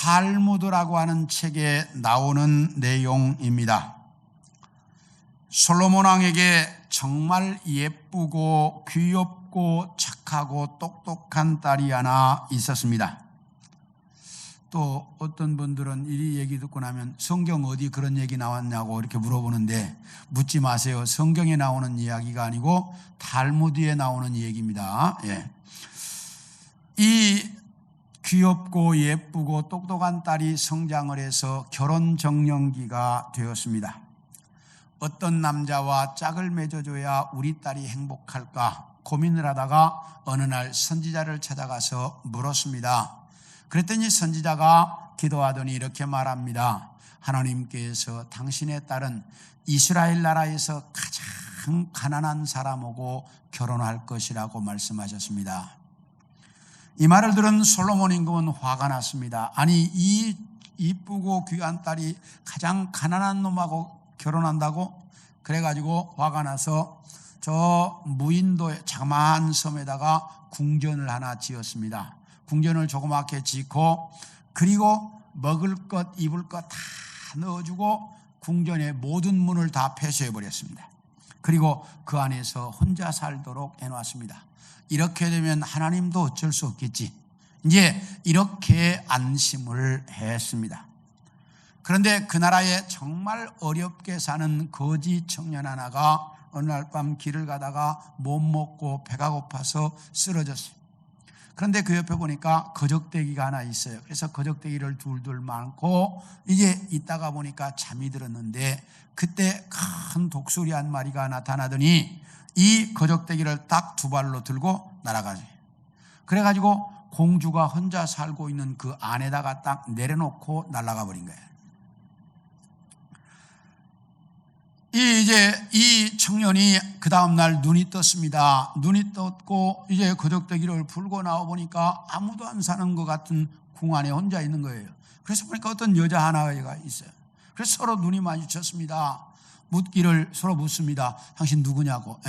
탈무드라고 하는 책에 나오는 내용입니다. 솔로몬 왕에게 정말 예쁘고 귀엽고 착하고 똑똑한 딸이 하나 있었습니다. 또 어떤 분들은 이 얘기 듣고 나면 성경 어디 그런 얘기 나왔냐고 이렇게 물어보는데, 묻지 마세요. 성경에 나오는 이야기가 아니고 탈무드에 나오는 얘기입니다. 이 귀엽고 예쁘고 똑똑한 딸이 성장을 해서 결혼 정년기가 되었습니다. 어떤 남자와 짝을 맺어줘야 우리 딸이 행복할까 고민을 하다가 어느 날 선지자를 찾아가서 물었습니다. 그랬더니 선지자가 기도하더니 이렇게 말합니다. 하나님께서 당신의 딸은 이스라엘 나라에서 가장 가난한 사람하고 결혼할 것이라고 말씀하셨습니다. 이 말을 들은 솔로몬 임금은 화가 났습니다. 아니, 이 이쁘고 귀한 딸이 가장 가난한 놈하고 결혼한다고? 그래가지고 화가 나서 저 무인도의 자그마한 섬에다가 궁전을 하나 지었습니다. 궁전을 조그맣게 짓고, 그리고 먹을 것 입을 것 다 넣어주고 궁전의 모든 문을 다 폐쇄해버렸습니다. 그리고 그 안에서 혼자 살도록 해놨습니다. 이렇게 되면 하나님도 어쩔 수 없겠지, 이제 이렇게 안심을 했습니다. 그런데 그 나라에 정말 어렵게 사는 거지 청년 하나가 어느 날 밤 길을 가다가 못 먹고 배가 고파서 쓰러졌어요. 그런데 그 옆에 보니까 거적대기가 하나 있어요. 그래서 거적대기를 둘둘 많고 이제 있다가 보니까 잠이 들었는데, 그때 큰 독수리 한 마리가 나타나더니 이 거적대기를 딱 두 발로 들고 날아가요. 그래가지고 공주가 혼자 살고 있는 그 안에다가 딱 내려놓고 날아가 버린 거예요. 이 청년이 그 다음날 눈이 떴습니다. 눈이 떴고 이제 거적대기를 풀고 나와 보니까 아무도 안 사는 것 같은 궁 안에 혼자 있는 거예요. 그래서 보니까 어떤 여자 하나가 있어요. 그래서 서로 눈이 마주쳤습니다. 묻기를 서로 묻습니다. 당신 누구냐고.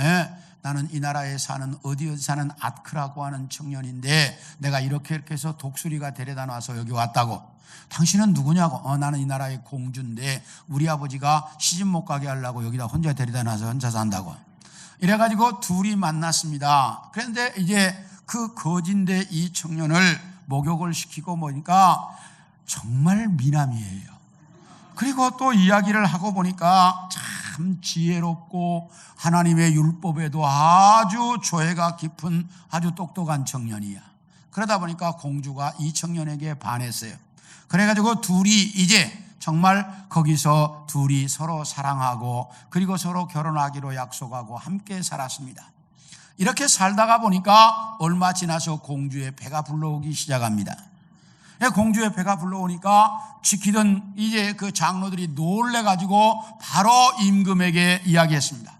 나는 이 나라에 사는 어디 사는 아크라고 하는 청년인데 내가 이렇게 해서 독수리가 데려다 놔서 여기 왔다고. 당신은 누구냐고. 나는 이 나라의 공주인데 우리 아버지가 시집 못 가게 하려고 여기다 혼자 데려다 놔서 혼자 산다고. 이래가지고 둘이 만났습니다. 그런데 이제 그 거지인데 이 청년을 목욕을 시키고 보니까 정말 미남이에요. 그리고 또 이야기를 하고 보니까 참 지혜롭고 하나님의 율법에도 아주 조예가 깊은 아주 똑똑한 청년이야. 그러다 보니까 공주가 이 청년에게 반했어요. 그래가지고 둘이 이제 정말 거기서 둘이 서로 사랑하고 그리고 서로 결혼하기로 약속하고 함께 살았습니다. 이렇게 살다가 보니까 얼마 지나서 공주의 배가 불러오기 시작합니다. 공주의 배가 불러오니까 지키던 이제 그 장로들이 놀래가지고 바로 임금에게 이야기했습니다.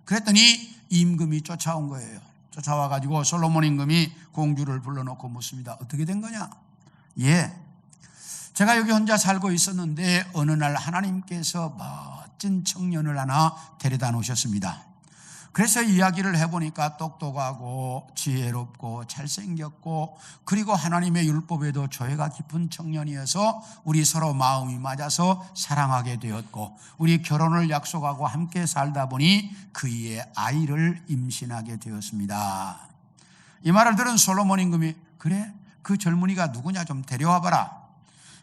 그랬더니 임금이 쫓아온 거예요. 쫓아와가지고 솔로몬 임금이 공주를 불러놓고 묻습니다. 어떻게 된 거냐? 제가 여기 혼자 살고 있었는데 어느 날 하나님께서 멋진 청년을 하나 데려다 놓으셨습니다. 그래서 이야기를 해보니까 똑똑하고 지혜롭고 잘생겼고 그리고 하나님의 율법에도 조예가 깊은 청년이어서 우리 서로 마음이 맞아서 사랑하게 되었고 우리 결혼을 약속하고 함께 살다 보니 그이의 아이를 임신하게 되었습니다. 이 말을 들은 솔로몬 임금이 그래? 그 젊은이가 누구냐 좀 데려와 봐라.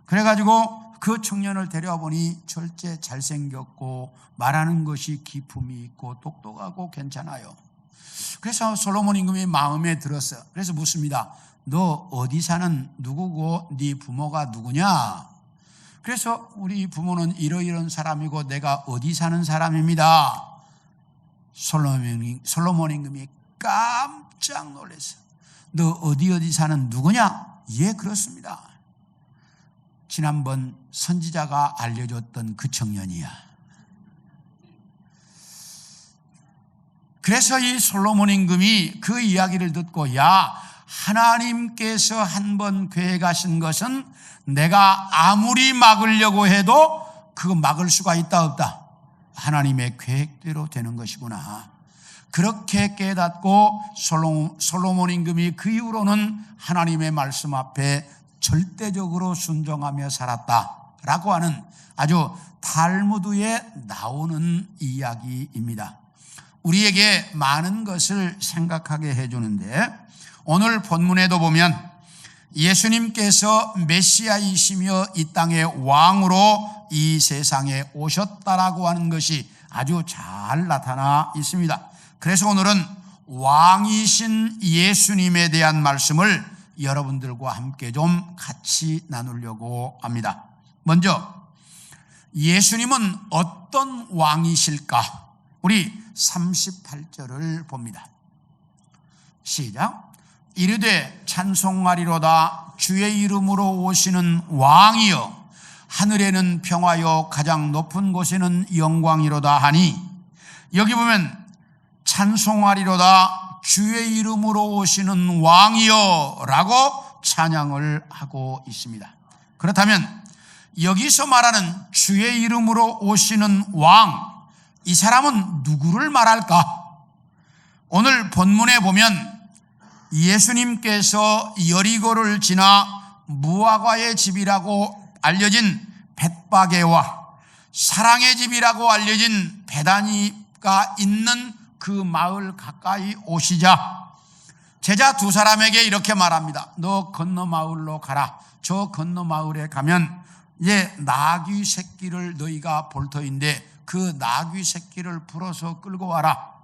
그래가지고 그 청년을 데려와 보니 절제 잘생겼고 말하는 것이 기품이 있고 똑똑하고 괜찮아요. 그래서 솔로몬 임금이 마음에 들었어요. 그래서 묻습니다. 너 어디 사는 누구고 네 부모가 누구냐? 그래서 우리 부모는 이러이런 사람이고 내가 어디 사는 사람입니다. 솔로몬 임금이 깜짝 놀랐어요. 너 어디 사는 누구냐? 예, 그렇습니다. 지난번 선지자가 알려줬던 그 청년이야. 그래서 이 솔로몬 임금이 그 이야기를 듣고 야, 하나님께서 한번 계획하신 것은 내가 아무리 막으려고 해도 그거 막을 수가 있다 없다. 하나님의 계획대로 되는 것이구나. 그렇게 깨닫고 솔로몬 임금이 그 이후로는 하나님의 말씀 앞에 절대적으로 순종하며 살았다라고 하는 아주 탈무드에 나오는 이야기입니다. 우리에게 많은 것을 생각하게 해주는데, 오늘 본문에도 보면 예수님께서 메시아이시며 이 땅의 왕으로 이 세상에 오셨다라고 하는 것이 아주 잘 나타나 있습니다. 그래서 오늘은 왕이신 예수님에 대한 말씀을 여러분들과 함께 좀 같이 나누려고 합니다. 먼저 예수님은 어떤 왕이실까? 우리 38절을 봅니다. 시작. 이르되 찬송하리로다 주의 이름으로 오시는 왕이여, 하늘에는 평화여 가장 높은 곳에는 영광이로다 하니, 여기 보면 찬송하리로다 주의 이름으로 오시는 왕이여 라고 찬양을 하고 있습니다. 그렇다면 여기서 말하는 주의 이름으로 오시는 왕, 이 사람은 누구를 말할까? 오늘 본문에 보면 예수님께서 여리고를 지나 무화과의 집이라고 알려진 벳바게와 사랑의 집이라고 알려진 베다니가 있는 그 마을 가까이 오시자 제자 두 사람에게 이렇게 말합니다. 너 건너 마을로 가라. 저 건너 마을에 가면 이제 나귀 새끼를 너희가 볼 터인데 그 나귀 새끼를 풀어서 끌고 와라.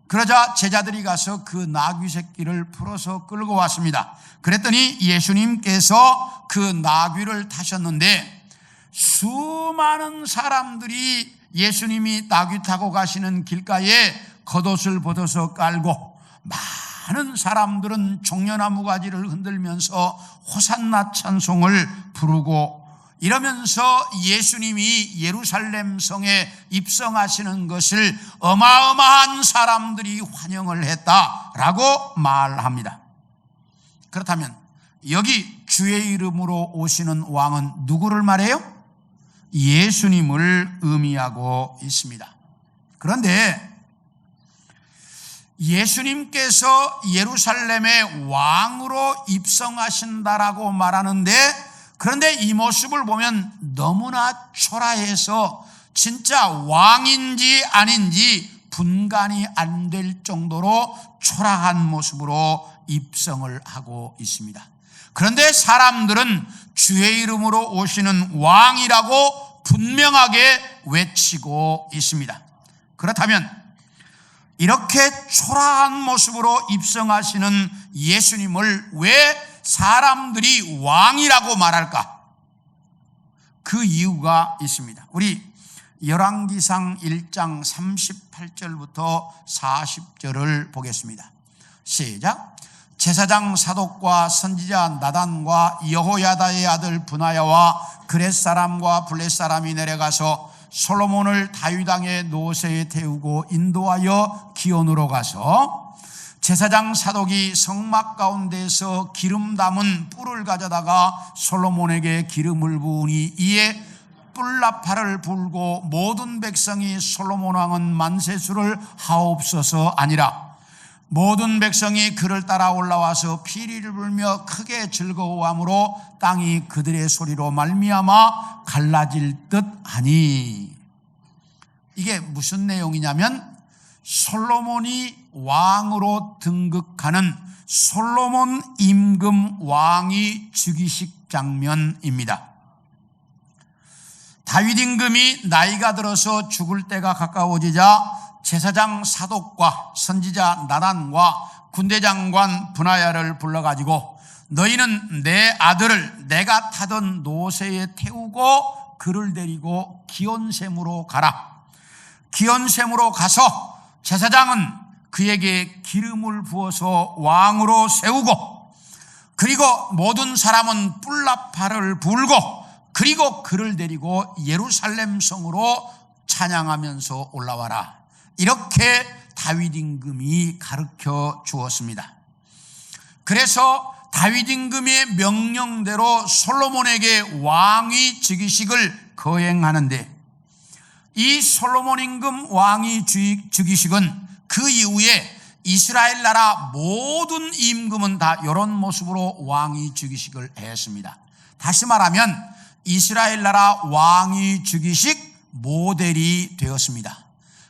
그러자 제자들이 가서 그 나귀 새끼를 풀어서 끌고 왔습니다. 그랬더니 예수님께서 그 나귀를 타셨는데 수많은 사람들이 예수님이 나귀 타고 가시는 길가에 겉옷을 벗어서 깔고, 많은 사람들은 종려나무 가지를 흔들면서 호산나 찬송을 부르고, 이러면서 예수님이 예루살렘 성에 입성하시는 것을 어마어마한 사람들이 환영을 했다라고 말합니다. 그렇다면 여기 주의 이름으로 오시는 왕은 누구를 말해요? 예수님을 의미하고 있습니다. 그런데 예수님께서 예루살렘의 왕으로 입성하신다라고 말하는데, 그런데 이 모습을 보면 너무나 초라해서 진짜 왕인지 아닌지 분간이 안 될 정도로 초라한 모습으로 입성을 하고 있습니다. 그런데 사람들은 주의 이름으로 오시는 왕이라고 분명하게 외치고 있습니다. 그렇다면 이렇게 초라한 모습으로 입성하시는 예수님을 왜 사람들이 왕이라고 말할까? 그 이유가 있습니다. 우리 열왕기상 1장 38절부터 40절을 보겠습니다. 시작. 제사장 사독과 선지자 나단과 여호야다의 아들 브나야와 그렛 사람과 블렛 사람이 내려가서 솔로몬을 다윗 왕의 노새에 태우고 인도하여 기온으로 가서 제사장 사독이 성막 가운데서 기름 담은 뿔을 가져다가 솔로몬에게 기름을 부으니 이에 뿔나팔을 불고 모든 백성이 솔로몬 왕은 만세수를 하옵소서 아니라 모든 백성이 그를 따라 올라와서 피리를 불며 크게 즐거워함으로 땅이 그들의 소리로 말미암아 갈라질 듯하니. 이게 무슨 내용이냐면 솔로몬이 왕으로 등극하는 솔로몬 임금 왕위 즉위식 장면입니다. 다윗 임금이 나이가 들어서 죽을 때가 가까워지자 제사장 사독과 선지자 나단과 군대장관 브나야를 불러가지고 너희는 내 아들을 내가 타던 노새에 태우고 그를 데리고 기온샘으로 가라. 기온샘으로 가서 제사장은 그에게 기름을 부어서 왕으로 세우고, 그리고 모든 사람은 뿔나팔을 불고, 그리고 그를 데리고 예루살렘 성으로 찬양하면서 올라와라. 이렇게 다윗 임금이 가르쳐 주었습니다. 그래서 다윗 임금의 명령대로 솔로몬에게 왕위 즉위식을 거행하는데, 이 솔로몬 임금 왕위 즉위식은 그 이후에 이스라엘 나라 모든 임금은 다 이런 모습으로 왕위 즉위식을 했습니다. 다시 말하면 이스라엘 나라 왕위 즉위식 모델이 되었습니다.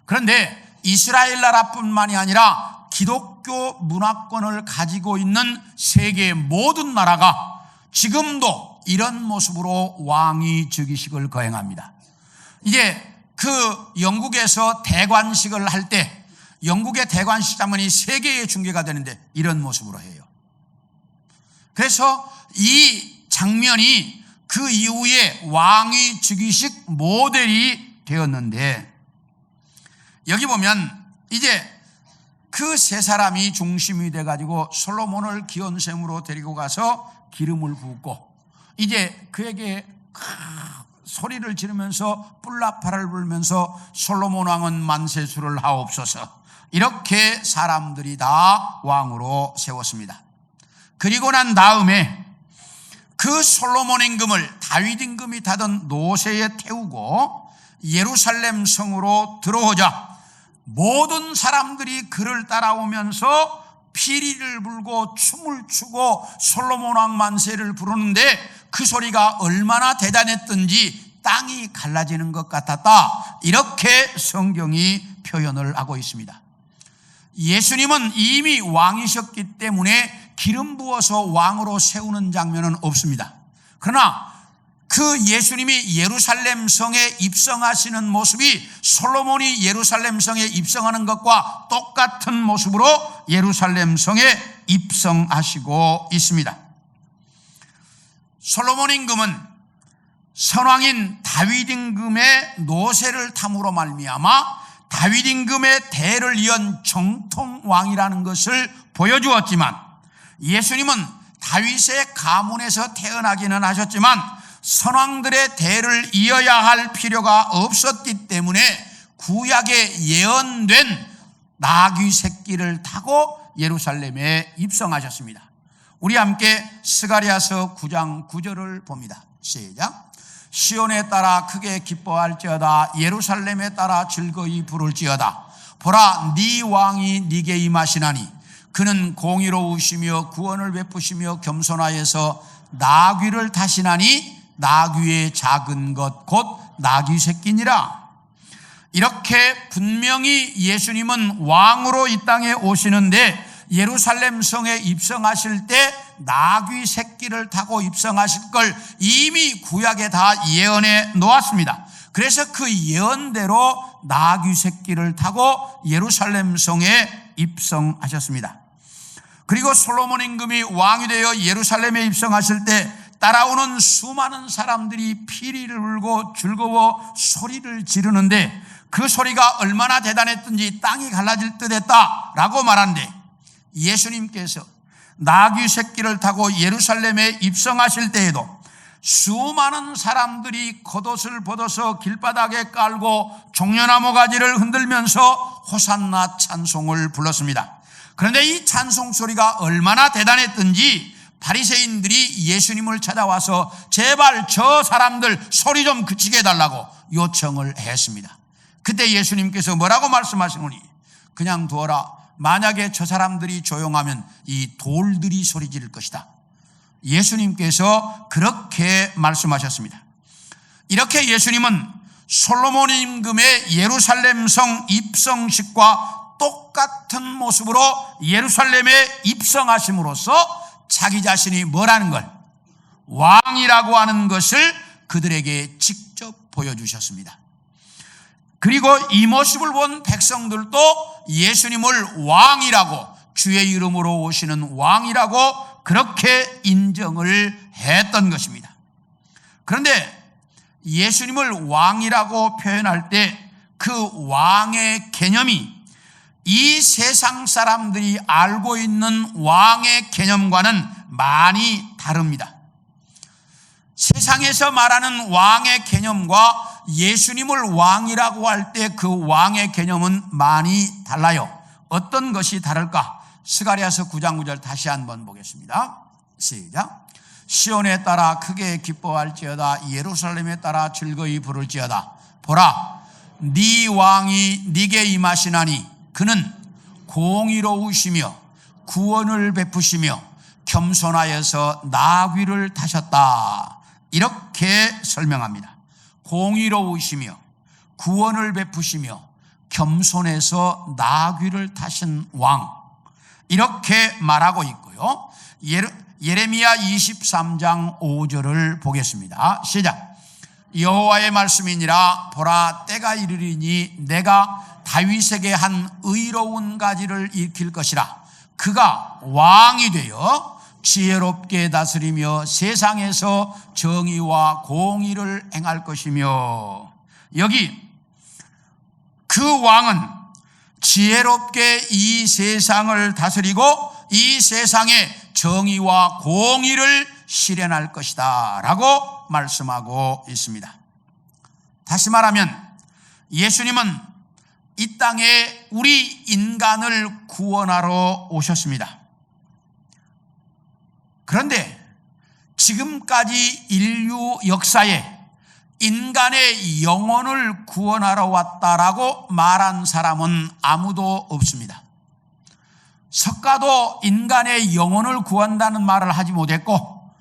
그런데 이스라엘 나라뿐만이 아니라 기독교 문화권을 가지고 있는 세계 모든 나라가 지금도 이런 모습으로 왕위 즉위식을 거행합니다. 이제 그 영국에서 대관식을 할 때 영국의 대관식 장면이 세계에 중계가 되는데 이런 모습으로 해요. 그래서 이 장면이 그 이후에 왕위 즉위식 모델이 되었는데, 여기 보면 이제 그 세 사람이 중심이 돼가지고 솔로몬을 기원샘으로 데리고 가서 기름을 붓고 이제 그에게 소리를 지르면서 뿔나파를 불면서 솔로몬 왕은 만세수를 하옵소서, 이렇게 사람들이 다 왕으로 세웠습니다. 그리고 난 다음에 그 솔로몬 임금을 다윗 임금이 타던 노새에 태우고 예루살렘 성으로 들어오자 모든 사람들이 그를 따라오면서 피리를 불고 춤을 추고 솔로몬 왕 만세를 부르는데 그 소리가 얼마나 대단했던지 땅이 갈라지는 것 같았다, 이렇게 성경이 표현을 하고 있습니다. 예수님은 이미 왕이셨기 때문에 기름 부어서 왕으로 세우는 장면은 없습니다. 그러나 그 예수님이 예루살렘 성에 입성하시는 모습이 솔로몬이 예루살렘 성에 입성하는 것과 똑같은 모습으로 예루살렘 성에 입성하시고 있습니다. 솔로몬 임금은 선왕인 다윗 임금의 노새를 탐으로 말미암아 다윗 임금의 대를 이은 정통왕이라는 것을 보여주었지만, 예수님은 다윗의 가문에서 태어나기는 하셨지만 선왕들의 대를 이어야 할 필요가 없었기 때문에 구약에 예언된 나귀 새끼를 타고 예루살렘에 입성하셨습니다. 우리 함께 스가랴서 9장 9절을 봅니다. 시작. 시온에 따라 크게 기뻐할지어다, 예루살렘에 따라 즐거이 부를지어다. 보라, 네 왕이 네게 임하시나니 그는 공의로우시며 구원을 베푸시며 겸손하여서 나귀를 타시나니 나귀의 작은 것 곧 나귀 새끼니라. 이렇게 분명히 예수님은 왕으로 이 땅에 오시는데 예루살렘 성에 입성하실 때 나귀 새끼를 타고 입성하실 걸 이미 구약에 다 예언해 놓았습니다. 그래서 그 예언대로 나귀 새끼를 타고 예루살렘 성에 입성하셨습니다. 그리고 솔로몬 임금이 왕이 되어 예루살렘에 입성하실 때 따라오는 수많은 사람들이 피리를 불고 즐거워 소리를 지르는데 그 소리가 얼마나 대단했던지 땅이 갈라질 듯 했다라고 말하는데, 예수님께서 나귀 새끼를 타고 예루살렘에 입성하실 때에도 수많은 사람들이 겉옷을 벗어서 길바닥에 깔고 종려나무 가지를 흔들면서 호산나 찬송을 불렀습니다. 그런데 이 찬송 소리가 얼마나 대단했던지 바리새인들이 예수님을 찾아와서 제발 저 사람들 소리 좀 그치게 해달라고 요청을 했습니다. 그때 예수님께서 뭐라고 말씀하시노니, 그냥 두어라. 만약에 저 사람들이 조용하면 이 돌들이 소리 지를 것이다. 예수님께서 그렇게 말씀하셨습니다. 이렇게 예수님은 솔로몬 임금의 예루살렘 성 입성식과 똑같은 모습으로 예루살렘에 입성하심으로써 자기 자신이 뭐라는 걸, 왕이라고 하는 것을 그들에게 직접 보여주셨습니다. 그리고 이 모습을 본 백성들도 예수님을 왕이라고, 주의 이름으로 오시는 왕이라고 그렇게 인정을 했던 것입니다. 그런데 예수님을 왕이라고 표현할 때 그 왕의 개념이 이 세상 사람들이 알고 있는 왕의 개념과는 많이 다릅니다. 세상에서 말하는 왕의 개념과 예수님을 왕이라고 할 때 그 왕의 개념은 많이 달라요. 어떤 것이 다를까? 스가랴서 9장 9절 다시 한번 보겠습니다. 시작. 시온에 따라 크게 기뻐할지어다, 예루살렘에 따라 즐거이 부를지어다. 보라, 네 왕이 네게 임하시나니 그는 공의로우시며 구원을 베푸시며 겸손하여서 나귀를 타셨다. 이렇게 설명합니다. 공의로우시며 구원을 베푸시며 겸손해서 나귀를 타신 왕, 이렇게 말하고 있고요. 예레미야 23장 5절을 보겠습니다. 시작. 여호와의 말씀이니라. 보라, 때가 이르리니 내가 다윗에게 한 의로운 가지를 일으킬 것이라. 그가 왕이 되어 지혜롭게 다스리며 세상에서 정의와 공의를 행할 것이며. 여기 그 왕은 지혜롭게 이 세상을 다스리고 이 세상에 정의와 공의를 실현할 것이다 라고 말씀하고 있습니다. 다시 말하면 예수님은 이 땅에 우리 인간을 구원하러 오셨습니다. 그런데 지금까지 인류 역사에 인간의 영혼을 구원하러 왔다라고 말한 사람은 아무도 없습니다. 석가도 인간의 영혼을 구한다는 말을 하지 못했고,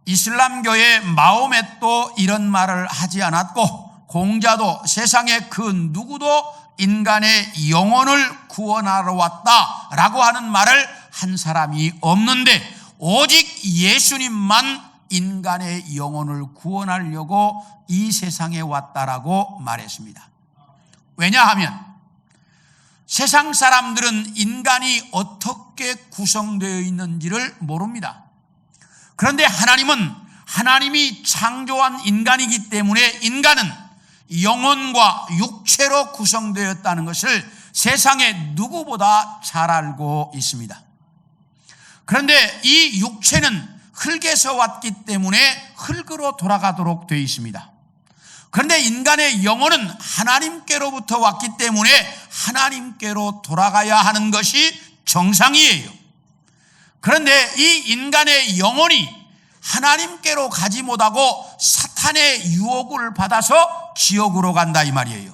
이슬람교의 마호멧도 이런 말을 하지 않았고, 공자도 세상에 그 누구도 인간의 영혼을 구원하러 왔다라고 하는 말을 한 사람이 없는데, 오직 예수님만 인간의 영혼을 구원하려고 이 세상에 왔다라고 말했습니다. 왜냐하면 세상 사람들은 인간이 어떻게 구성되어 있는지를 모릅니다. 그런데 하나님은 하나님이 창조한 인간이기 때문에 인간은 영혼과 육체로 구성되었다는 것을 세상의 누구보다 잘 알고 있습니다. 그런데 이 육체는 흙에서 왔기 때문에 흙으로 돌아가도록 되어 있습니다. 그런데 인간의 영혼은 하나님께로부터 왔기 때문에 하나님께로 돌아가야 하는 것이 정상이에요. 그런데 이 인간의 영혼이 하나님께로 가지 못하고 사탄의 유혹을 받아서 지옥으로 간다 이 말이에요.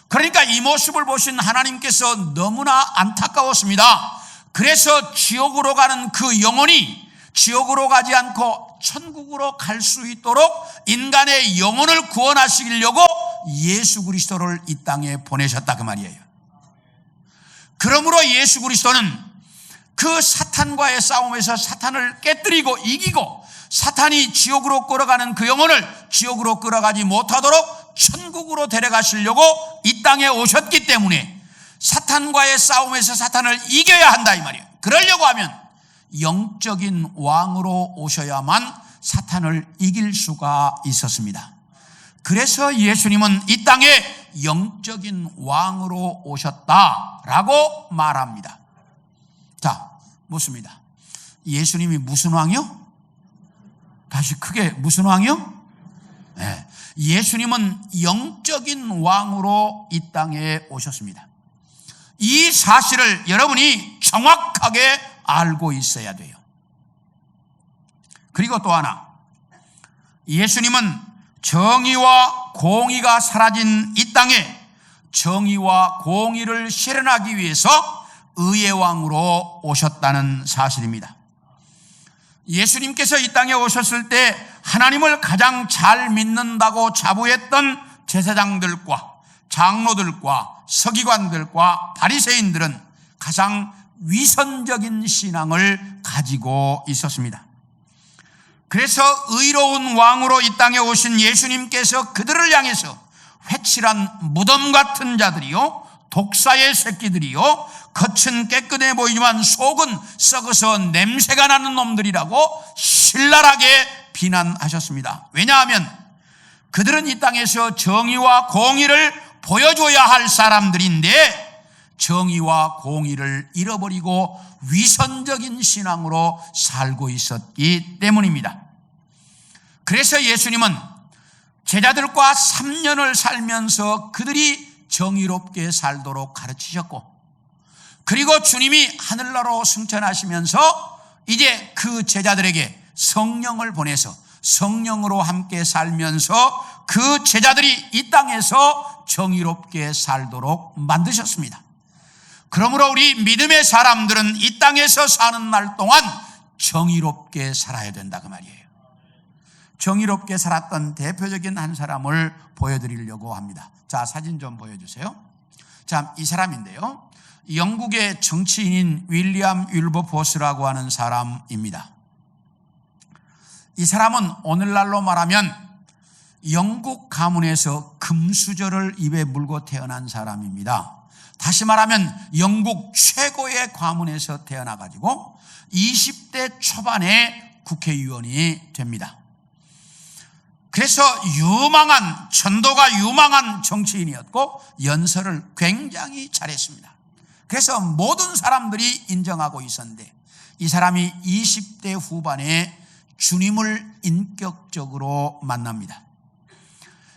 그러니까 이 모습을 보신 하나님께서 너무나 안타까웠습니다. 그래서 지옥으로 가는 그 영혼이 지옥으로 가지 않고 천국으로 갈 수 있도록 인간의 영혼을 구원하시려고 예수 그리스도를 이 땅에 보내셨다 그 말이에요. 그러므로 예수 그리스도는 그 사탄과의 싸움에서 사탄을 깨뜨리고 이기고 사탄이 지옥으로 끌어가는 그 영혼을 지옥으로 끌어가지 못하도록 천국으로 데려가시려고 이 땅에 오셨기 때문에 사탄과의 싸움에서 사탄을 이겨야 한다 이 말이에요. 그러려고 하면 영적인 왕으로 오셔야만 사탄을 이길 수가 있었습니다. 그래서 예수님은 이 땅에 영적인 왕으로 오셨다라고 말합니다. 자, 묻습니다. 예수님이 무슨 왕이요? 다시 크게 무슨 왕이요? 네. 예수님은 영적인 왕으로 이 땅에 오셨습니다. 이 사실을 여러분이 정확하게 알고 있어야 돼요. 그리고 또 하나, 예수님은 정의와 공의가 사라진 이 땅에 정의와 공의를 실현하기 위해서 의의 왕으로 오셨다는 사실입니다. 예수님께서 이 땅에 오셨을 때 하나님을 가장 잘 믿는다고 자부했던 제사장들과 장로들과 서기관들과 바리새인들은 가장 위선적인 신앙을 가지고 있었습니다. 그래서 의로운 왕으로 이 땅에 오신 예수님께서 그들을 향해서 회칠한 무덤 같은 자들이요, 독사의 새끼들이요, 겉은 깨끗해 보이지만 속은 썩어서 냄새가 나는 놈들이라고 신랄하게 비난하셨습니다. 왜냐하면 그들은 이 땅에서 정의와 공의를 보여줘야 할 사람들인데 정의와 공의를 잃어버리고 위선적인 신앙으로 살고 있었기 때문입니다. 그래서 예수님은 제자들과 3년을 살면서 그들이 정의롭게 살도록 가르치셨고, 그리고 주님이 하늘나라로 승천하시면서 이제 그 제자들에게 성령을 보내서 성령으로 함께 살면서 그 제자들이 이 땅에서 정의롭게 살도록 만드셨습니다. 그러므로 우리 믿음의 사람들은 이 땅에서 사는 날 동안 정의롭게 살아야 된다 그 말이에요. 정의롭게 살았던 대표적인 한 사람을 보여드리려고 합니다. 자, 사진 좀 보여주세요. 자, 이 사람인데요, 영국의 정치인인 윌리엄 윌버포스라고 하는 사람입니다. 이 사람은 오늘날로 말하면 영국 가문에서 금수저를 입에 물고 태어난 사람입니다. 다시 말하면 영국 최고의 가문에서 태어나가지고 20대 초반에 국회의원이 됩니다. 그래서 유망한, 전도가 유망한 정치인이었고 연설을 굉장히 잘했습니다. 그래서 모든 사람들이 인정하고 있었는데, 이 사람이 20대 후반에 주님을 인격적으로 만납니다.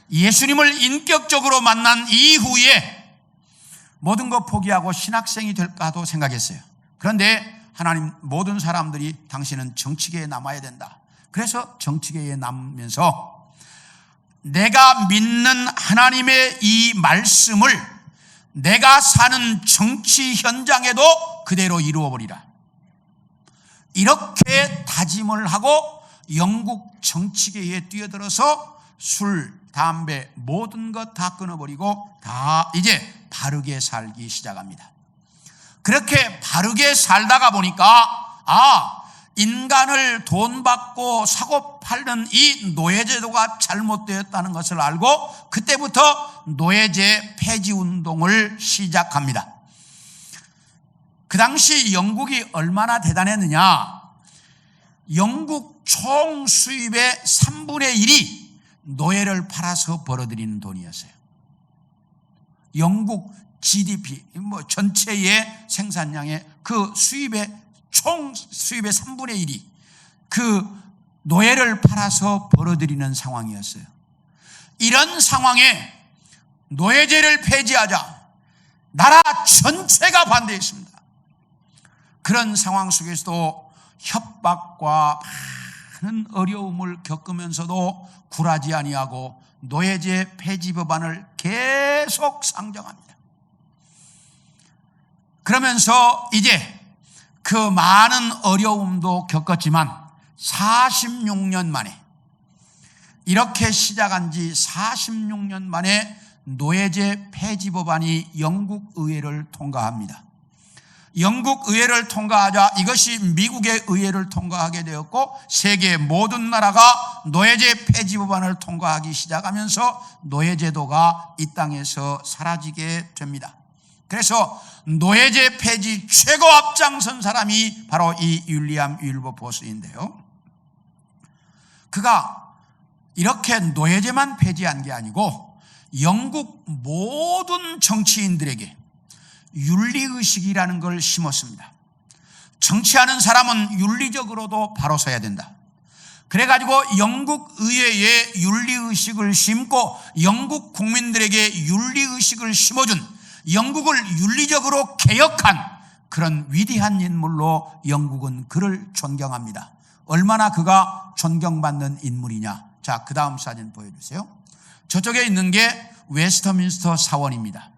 예수님을 인격적으로 만난 이후에 모든 것 포기하고 신학생이 될까도 생각했어요. 그런데 하나님, 모든 사람들이 당신은 정치계에 남아야 된다. 그래서 정치계에 남으면서 내가 믿는 하나님의 이 말씀을 내가 사는 정치 현장에도 그대로 이루어버리라, 이렇게 다짐을 하고 영국 정치계에 뛰어들어서 술, 담배, 모든 것 다 끊어버리고 다 이제 바르게 살기 시작합니다. 그렇게 바르게 살다가 보니까 인간을 돈 받고 사고 팔는 이 노예제도가 잘못되었다는 것을 알고 그때부터 노예제 폐지 운동을 시작합니다. 그 당시 영국이 얼마나 대단했느냐, 영국 총 수입의 3분의 1이 노예를 팔아서 벌어들이는 돈이었어요. 영국 GDP, 전체의 생산량의 그 총 수입의 3분의 1이 그 노예를 팔아서 벌어들이는 상황이었어요. 이런 상황에 노예제를 폐지하자 나라 전체가 반대했습니다. 그런 상황 속에서도 협박과 많은 어려움을 겪으면서도 굴하지 아니하고 노예제 폐지 법안을 계속 상정합니다. 그러면서 이제 그 많은 어려움도 겪었지만 46년 만에, 이렇게 시작한 지 46년 만에 노예제 폐지 법안이 영국 의회를 통과합니다. 영국 의회를 통과하자 이것이 미국의 의회를 통과하게 되었고 세계 모든 나라가 노예제 폐지 법안을 통과하기 시작하면서 노예제도가 이 땅에서 사라지게 됩니다. 그래서 노예제 폐지 최고 앞장선 사람이 바로 이 윌리엄 윌버포스인데요, 그가 이렇게 노예제만 폐지한 게 아니고 영국 모든 정치인들에게 윤리의식이라는 걸 심었습니다. 정치하는 사람은 윤리적으로도 바로 서야 된다. 그래가지고 영국 의회에 윤리의식을 심고 영국 국민들에게 윤리의식을 심어준, 영국을 윤리적으로 개혁한 그런 위대한 인물로 영국은 그를 존경합니다. 얼마나 그가 존경받는 인물이냐. 자, 그 다음 사진 보여주세요. 저쪽에 있는 게 웨스터민스터 사원입니다.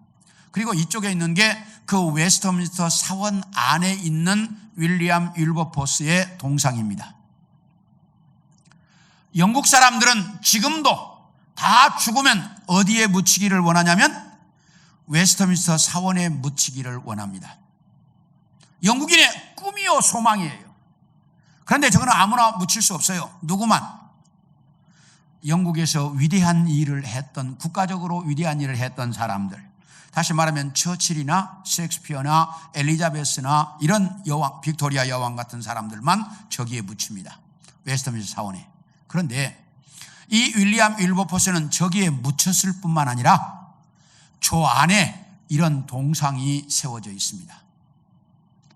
그리고 이쪽에 있는 게 그 웨스터민스터 사원 안에 있는 윌리엄 윌버포스의 동상입니다. 영국 사람들은 지금도 다 죽으면 어디에 묻히기를 원하냐면 웨스터민스터 사원에 묻히기를 원합니다. 영국인의 꿈이요 소망이에요. 그런데 저거는 아무나 묻힐 수 없어요. 누구만. 영국에서 위대한 일을 했던, 국가적으로 위대한 일을 했던 사람들, 다시 말하면 처칠이나 셰익스피어나 엘리자베스나 이런 여왕, 빅토리아 여왕 같은 사람들만 저기에 묻힙니다. 웨스터민스터 사원에. 그런데 이 윌리엄 윌버포스는 저기에 묻혔을 뿐만 아니라 저 안에 이런 동상이 세워져 있습니다.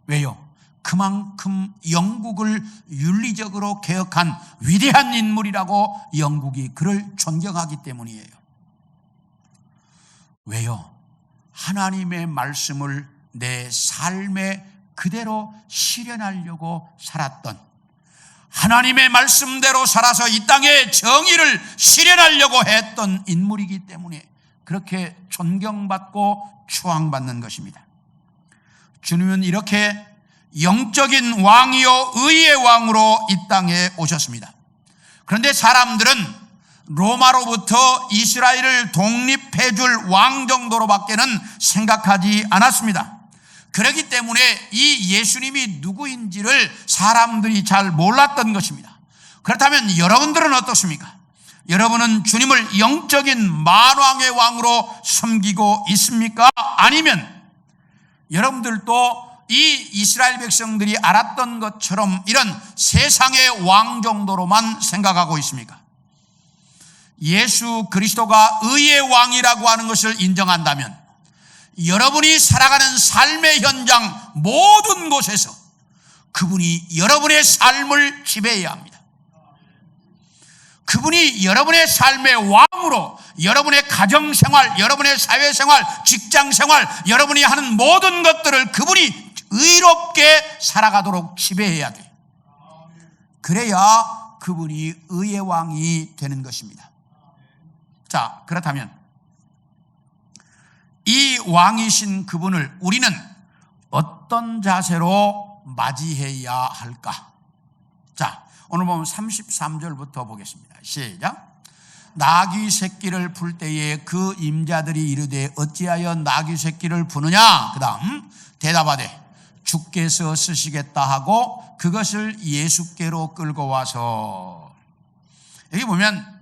왜요? 그만큼 영국을 윤리적으로 개혁한 위대한 인물이라고 영국이 그를 존경하기 때문이에요. 왜요? 하나님의 말씀을 내 삶에 그대로 실현하려고 살았던, 하나님의 말씀대로 살아서 이 땅의 정의를 실현하려고 했던 인물이기 때문에 그렇게 존경받고 추앙받는 것입니다. 주님은 이렇게 영적인 왕이요 의의 왕으로 이 땅에 오셨습니다. 그런데 사람들은 로마로부터 이스라엘을 독립해 줄 왕 정도로밖에는 생각하지 않았습니다. 그렇기 때문에 이 예수님이 누구인지를 사람들이 잘 몰랐던 것입니다. 그렇다면 여러분들은 어떻습니까? 여러분은 주님을 영적인 만왕의 왕으로 섬기고 있습니까? 아니면 여러분들도 이 이스라엘 백성들이 알았던 것처럼 이런 세상의 왕 정도로만 생각하고 있습니까? 예수 그리스도가 의의 왕이라고 하는 것을 인정한다면 여러분이 살아가는 삶의 현장 모든 곳에서 그분이 여러분의 삶을 지배해야 합니다. 그분이 여러분의 삶의 왕으로 여러분의 가정생활, 여러분의 사회생활, 직장생활, 여러분이 하는 모든 것들을 그분이 의롭게 살아가도록 지배해야 돼요. 그래야 그분이 의의 왕이 되는 것입니다. 자, 그렇다면 이 왕이신 그분을 우리는 어떤 자세로 맞이해야 할까? 자, 오늘 보면 33절부터 보겠습니다. 시작. 나귀 새끼를 풀 때에 그 임자들이 이르되 어찌하여 나귀 새끼를 푸느냐? 그 다음 대답하되 주께서 쓰시겠다 하고 그것을 예수께로 끌고 와서, 여기 보면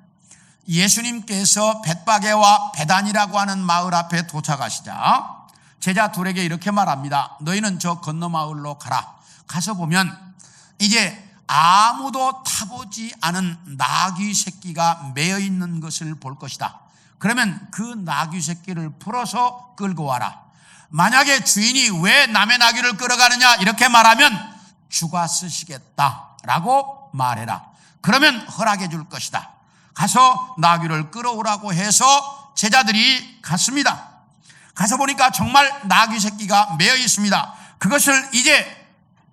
예수님께서 벳바게와 베단이라고 하는 마을 앞에 도착하시자 제자 둘에게 이렇게 말합니다. 너희는 저 건너 마을로 가라. 가서 보면 이제 아무도 타보지 않은 나귀 새끼가 매여 있는 것을 볼 것이다. 그러면 그 나귀 새끼를 풀어서 끌고 와라. 만약에 주인이 왜 남의 나귀를 끌어가느냐 이렇게 말하면 주가 쓰시겠다라고 말해라. 그러면 허락해 줄 것이다. 가서 나귀를 끌어오라고 해서 제자들이 갔습니다. 가서 보니까 정말 나귀 새끼가 매여 있습니다. 그것을 이제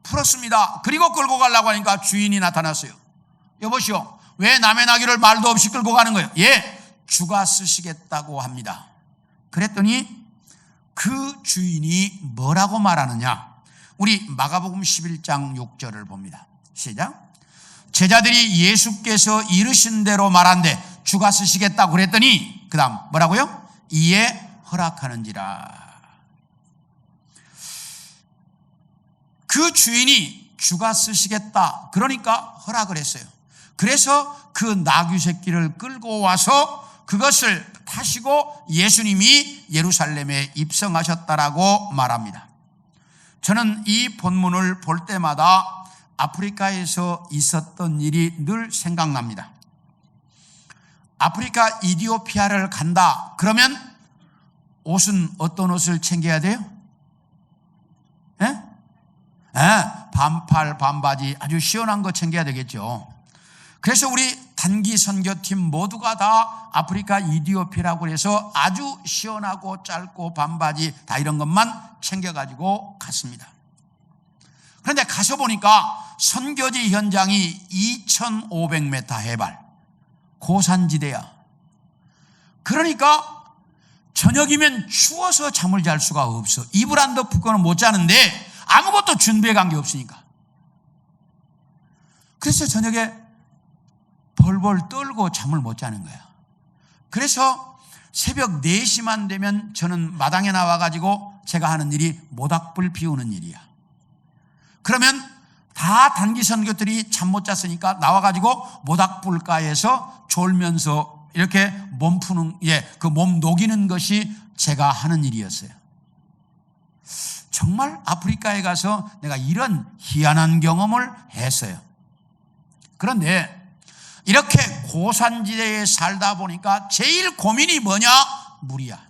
풀었습니다. 그리고 끌고 가려고 하니까 주인이 나타났어요. 여보시오, 왜 남의 나귀를 말도 없이 끌고 가는 거예요? 예, 주가 쓰시겠다고 합니다. 그랬더니 그 주인이 뭐라고 말하느냐? 우리 마가복음 11장 6절을 봅니다. 시작. 제자들이 예수께서 이르신 대로 말한대 주가 쓰시겠다고 그랬더니 그 다음 뭐라고요? 이에 허락하는지라. 그 주인이 주가 쓰시겠다 그러니까 허락을 했어요. 그래서 그 나귀 새끼를 끌고 와서 그것을 타시고 예수님이 예루살렘에 입성하셨다라고 말합니다. 저는 이 본문을 볼 때마다 아프리카에서 있었던 일이 늘 생각납니다. 아프리카 이디오피아를 간다 그러면 옷은 어떤 옷을 챙겨야 돼요? 예? 반팔, 반바지 아주 시원한 거 챙겨야 되겠죠. 그래서 우리 단기 선교팀 모두가 다 아프리카 이디오피아라고 해서 아주 시원하고 짧고 반바지 다 이런 것만 챙겨가지고 갔습니다. 그런데 가서 보니까 선교지 현장이 2500m 해발 고산지대야. 그러니까 저녁이면 추워서 잠을 잘 수가 없어. 이불 안 덮고는 못 자는데 아무것도 준비해 간 게 없으니까. 그래서 저녁에 벌벌 떨고 잠을 못 자는 거야. 그래서 새벽 4시만 되면 저는 마당에 나와가지고 제가 하는 일이 모닥불 피우는 일이야. 그러면 다 단기 선교들이 잠 못 잤으니까 나와가지고 모닥불가에서 졸면서 이렇게 몸 푸는, 그 몸 녹이는 것이 제가 하는 일이었어요. 정말 아프리카에 가서 내가 이런 희한한 경험을 했어요. 그런데 이렇게 고산지대에 살다 보니까 제일 고민이 뭐냐? 물이야.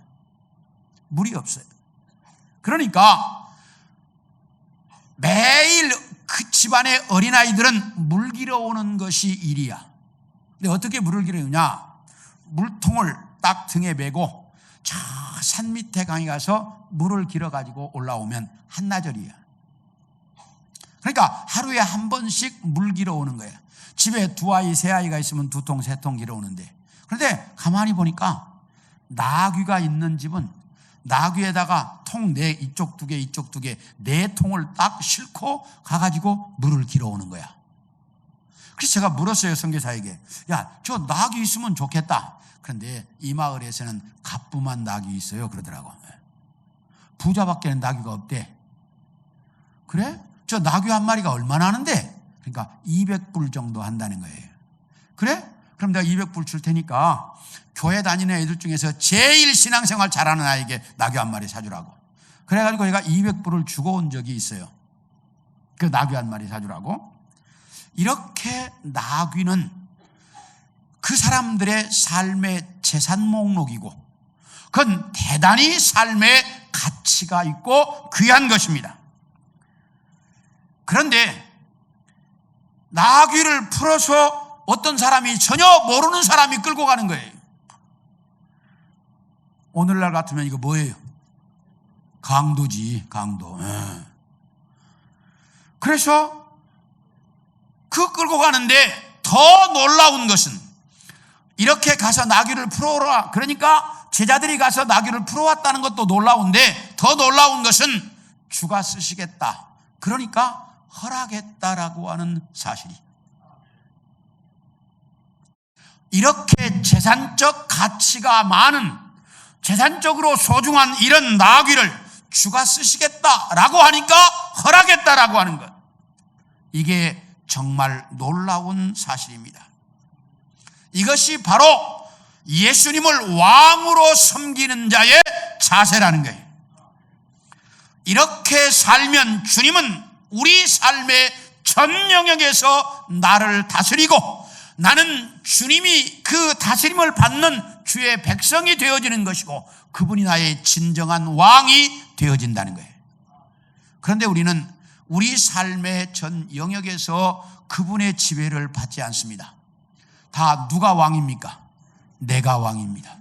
물이 없어요. 그러니까 매일 그 집안의 어린아이들은 물 길어 오는 것이 일이야. 근데 어떻게 물을 길어 오냐? 물통을 딱 등에 메고 저 산 밑에 강에 가서 물을 길어 가지고 올라오면 한나절이야. 그러니까 하루에 한 번씩 물 길어 오는 거야. 집에 2아이, 3아이가 있으면 2통, 3통 길어 오는데, 그런데 가만히 보니까 나귀가 있는 집은 나귀에다가 통 이쪽 2개, 이쪽 2개, 4통을 딱 싣고 가가지고 물을 길어오는 거야. 그래서 제가 물었어요, 선교사에게. 야, 저 낙이 있으면 좋겠다. 그런데 이 마을에서는 가뿐한 낙이 있어요, 그러더라고. 부자밖에는 나귀가 없대. 그래? 저 나귀 한 마리가 얼마나 하는데? 그러니까 200불 정도 한다는 거예요. 그래? 그럼 내가 200불 줄 테니까 교회 다니는 애들 중에서 제일 신앙생활 잘하는 아이에게 나귀 한 마리 사주라고. 그래가지고 얘가 200불을 주고 온 적이 있어요. 그 나귀 한 마리 사주라고. 이렇게 나귀는 그 사람들의 삶의 재산 목록이고 그건 대단히 삶의 가치가 있고 귀한 것입니다. 그런데 나귀를 풀어서 어떤 사람이 전혀 모르는 사람이 끌고 가는 거예요. 오늘날 같으면 이거 뭐예요? 강도지, 강도. 그래서 그 끌고 가는데 더 놀라운 것은 이렇게 가서 나귀를 풀어오라. 그러니까 제자들이 가서 나귀를 풀어왔다는 것도 놀라운데 더 놀라운 것은 주가 쓰시겠다. 그러니까 허락했다라고 하는 사실이. 이렇게 재산적 가치가 많은, 재산적으로 소중한 이런 나귀를 주가 쓰시겠다라고 하니까 허락했다라고 하는 것. 이게 정말 놀라운 사실입니다. 이것이 바로 예수님을 왕으로 섬기는 자의 자세라는 거예요. 이렇게 살면 주님은 우리 삶의 전 영역에서 나를 다스리고 나는 주님이 그 다스림을 받는 주의 백성이 되어지는 것이고 그분이 나의 진정한 왕이 되어진다는 거예요. 그런데 우리는 우리 삶의 전 영역에서 그분의 지배를 받지 않습니다. 다 누가 왕입니까? 내가 왕입니다.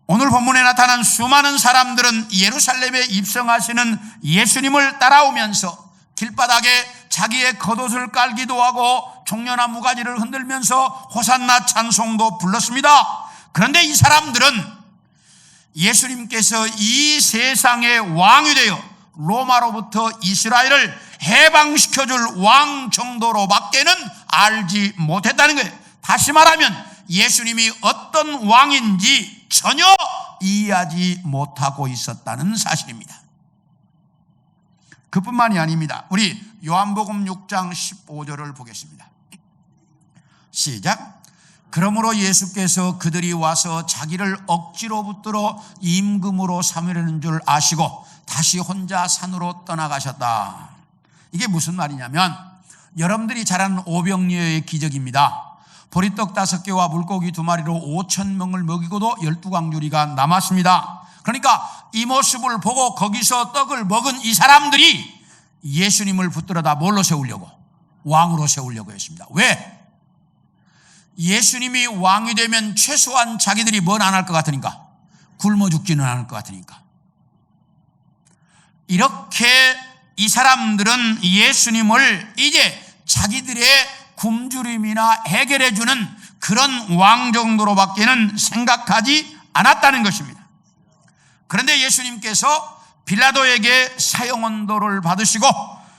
오늘 본문에 나타난 수많은 사람들은 예루살렘에 입성하시는 예수님을 따라오면서 길바닥에 자기의 겉옷을 깔기도 하고 종려나 무가지를 흔들면서 호산나 찬송도 불렀습니다. 그런데 이 사람들은 예수님께서 이 세상의 왕이 되어 로마로부터 이스라엘을 해방시켜줄 왕 정도로밖에는 알지 못했다는 거예요. 다시 말하면 예수님이 어떤 왕인지 전혀 이해하지 못하고 있었다는 사실입니다. 그뿐만이 아닙니다. 우리 요한복음 6장 15절을 보겠습니다. 시작. 그러므로 예수께서 그들이 와서 자기를 억지로 붙들어 임금으로 삼으려는 줄 아시고 다시 혼자 산으로 떠나가셨다. 이게 무슨 말이냐면 여러분들이 잘 아는 오병이어의 기적입니다. 보리떡 5개와 물고기 2마리로 5,000명을 먹이고도 12광주리가 남았습니다. 그러니까 이 모습을 보고 거기서 떡을 먹은 이 사람들이 예수님을 붙들어다 뭘로 세우려고? 왕으로 세우려고 했습니다. 왜? 예수님이 왕이 되면 최소한 자기들이 뭘 안 할 것 같으니까, 굶어 죽지는 않을 것 같으니까. 이렇게 이 사람들은 예수님을 이제 자기들의 굶주림이나 해결해주는 그런 왕 정도로밖에는 생각하지 않았다는 것입니다. 그런데 예수님께서 빌라도에게 사형언도를 받으시고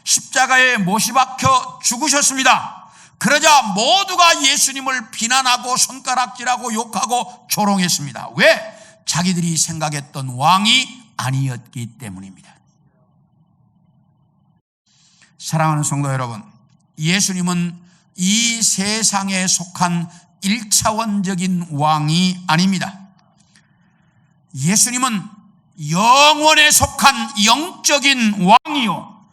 십자가에 못이 박혀 죽으셨습니다. 그러자 모두가 예수님을 비난하고 손가락질하고 욕하고 조롱했습니다. 왜? 자기들이 생각했던 왕이 아니었기 때문입니다. 사랑하는 성도 여러분, 예수님은 이 세상에 속한 1차원적인 왕이 아닙니다. 예수님은 영원에 속한 영적인 왕이요,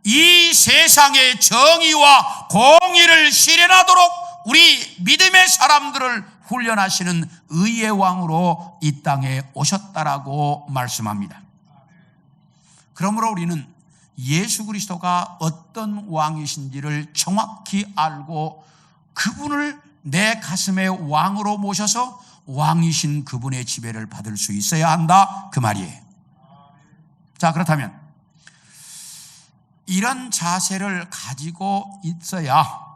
이 세상의 정의와 공의를 실현하도록 우리 믿음의 사람들을 훈련하시는 의의 왕으로 이 땅에 오셨다라고 말씀합니다. 그러므로 우리는 예수 그리스도가 어떤 왕이신지를 정확히 알고 그분을 내 가슴에 왕으로 모셔서 왕이신 그분의 지배를 받을 수 있어야 한다, 그 말이에요. 자, 그렇다면 이런 자세를 가지고 있어야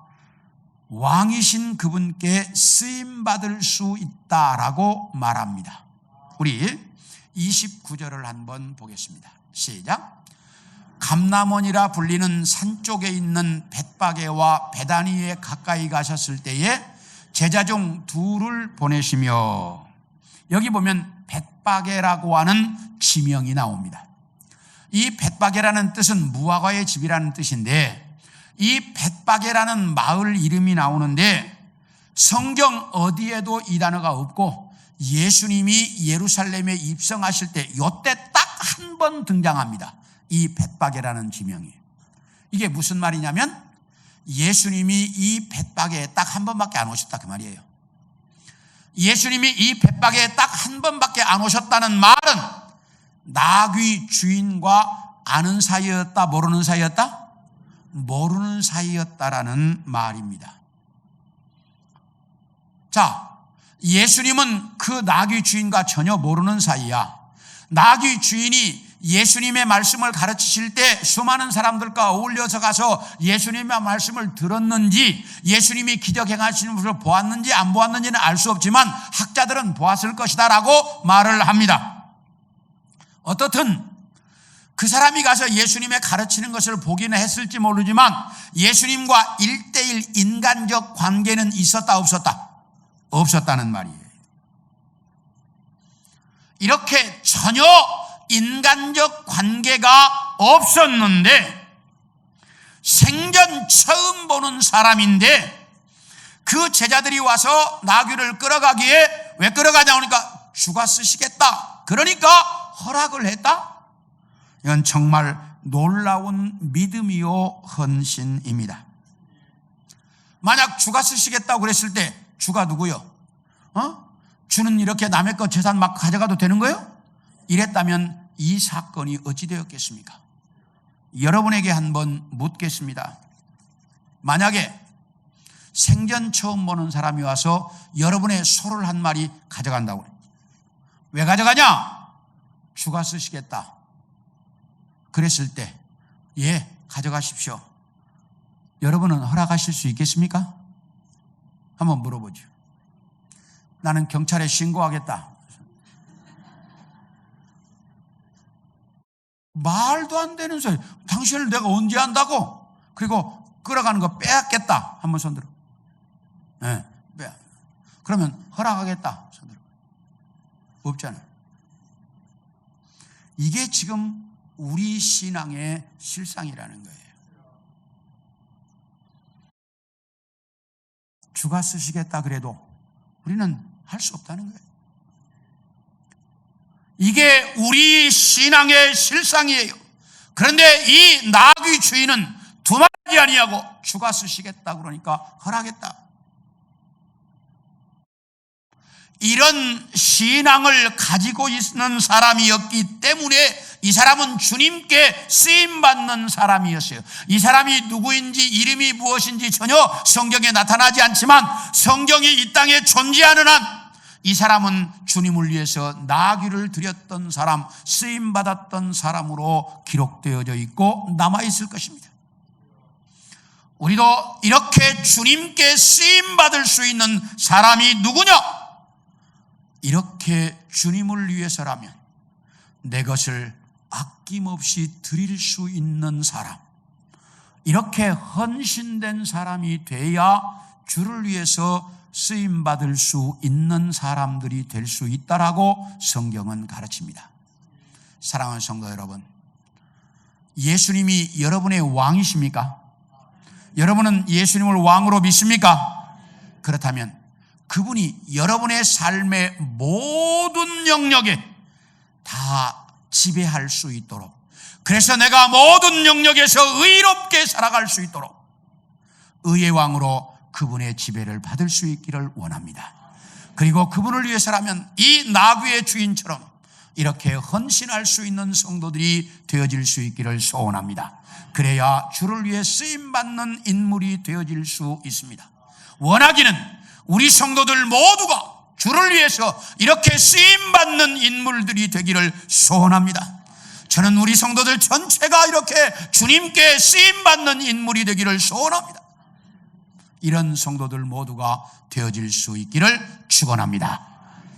왕이신 그분께 쓰임받을 수 있다라고 말합니다. 우리 29절을 한번 보겠습니다. 시작. 감람원이라 불리는 산 쪽에 있는 벳바게와 베다니에 가까이 가셨을 때에 제자 중 둘을 보내시며, 여기 보면 벳바게라고 하는 지명이 나옵니다. 이 벳바게라는 뜻은 무화과의 집이라는 뜻인데, 이 벳바게라는 마을 이름이 나오는데 성경 어디에도 이 단어가 없고 예수님이 예루살렘에 입성하실 때 이때 딱 한 번 등장합니다. 이 벳바게라는 지명이. 이게 무슨 말이냐면 예수님이 이 벳바게에 딱 한 번밖에 안 오셨다 그 말이에요. 예수님이 이 벳바게에 딱 한 번밖에 안 오셨다는 말은 나귀 주인과 아는 사이였다, 모르는 사이였다? 모르는 사이였다라는 말입니다. 자, 예수님은 그 나귀 주인과 전혀 모르는 사이야. 나귀 주인이 예수님의 말씀을 가르치실 때 수많은 사람들과 어울려서 가서 예수님의 말씀을 들었는지, 예수님이 기적 행하시는 것을 보았는지 안 보았는지는 알 수 없지만 학자들은 보았을 것이다 라고 말을 합니다. 어떻든 그 사람이 가서 예수님의 가르치는 것을 보기는 했을지 모르지만 예수님과 1:1 인간적 관계는 있었다 없었다? 없었다는 말이에요. 이렇게 전혀 인간적 관계가 없었는데 생전 처음 보는 사람인데 그 제자들이 와서 나귀를 끌어가기에, 왜 끌어가냐 하니까 주가 쓰시겠다, 그러니까 허락을 했다? 이건 정말 놀라운 믿음이요 헌신입니다. 만약 주가 쓰시겠다고 그랬을 때 주가 누구요? 주는 이렇게 남의 것 재산 막 가져가도 되는 거예요? 이랬다면 이 사건이 어찌 되었겠습니까? 여러분에게 한번 묻겠습니다. 만약에 생전 처음 보는 사람이 와서 여러분의 소를 한 마리 가져간다고 해요. 왜 가져가냐? 주가 쓰시겠다 그랬을 때, 예, 가져가십시오. 여러분은 허락하실 수 있겠습니까? 한번 물어보죠. 나는 경찰에 신고하겠다. 말도 안 되는 소리. 당신을 내가 언제 한다고? 그리고 끌어가는 거 빼앗겠다. 한번 손들어. 네, 빼앗. 그러면 허락하겠다. 손들어. 없잖아요. 이게 지금 우리 신앙의 실상이라는 거예요. 주가 쓰시겠다 그래도 우리는 할 수 없다는 거예요. 이게 우리 신앙의 실상이에요. 그런데 이 나귀 주인은 두말하지 아니하고 주가 쓰시겠다 그러니까 허락했다. 이런 신앙을 가지고 있는 사람이었기 때문에 이 사람은 주님께 쓰임받는 사람이었어요. 이 사람이 누구인지 이름이 무엇인지 전혀 성경에 나타나지 않지만 성경이 이 땅에 존재하는 한 이 사람은 주님을 위해서 나귀를 드렸던 사람, 쓰임받았던 사람으로 기록되어져 있고 남아있을 것입니다. 우리도 이렇게 주님께 쓰임받을 수 있는 사람이 누구냐? 이렇게 주님을 위해서라면 내 것을 아낌없이 드릴 수 있는 사람, 이렇게 헌신된 사람이 돼야 주를 위해서 쓰임받을 수 있는 사람들이 될 수 있다라고 성경은 가르칩니다. 사랑하는 성도 여러분, 예수님이 여러분의 왕이십니까? 여러분은 예수님을 왕으로 믿습니까? 그렇다면 그분이 여러분의 삶의 모든 영역에 다 지배할 수 있도록, 그래서 내가 모든 영역에서 의롭게 살아갈 수 있도록 의의 왕으로 그분의 지배를 받을 수 있기를 원합니다. 그리고 그분을 위해서라면 이 나귀의 주인처럼 이렇게 헌신할 수 있는 성도들이 되어질 수 있기를 소원합니다. 그래야 주를 위해 쓰임받는 인물이 되어질 수 있습니다. 원하기는 우리 성도들 모두가 주를 위해서 이렇게 쓰임받는 인물들이 되기를 소원합니다. 저는 우리 성도들 전체가 이렇게 주님께 쓰임받는 인물이 되기를 소원합니다. 이런 성도들 모두가 되어질 수 있기를 축원합니다.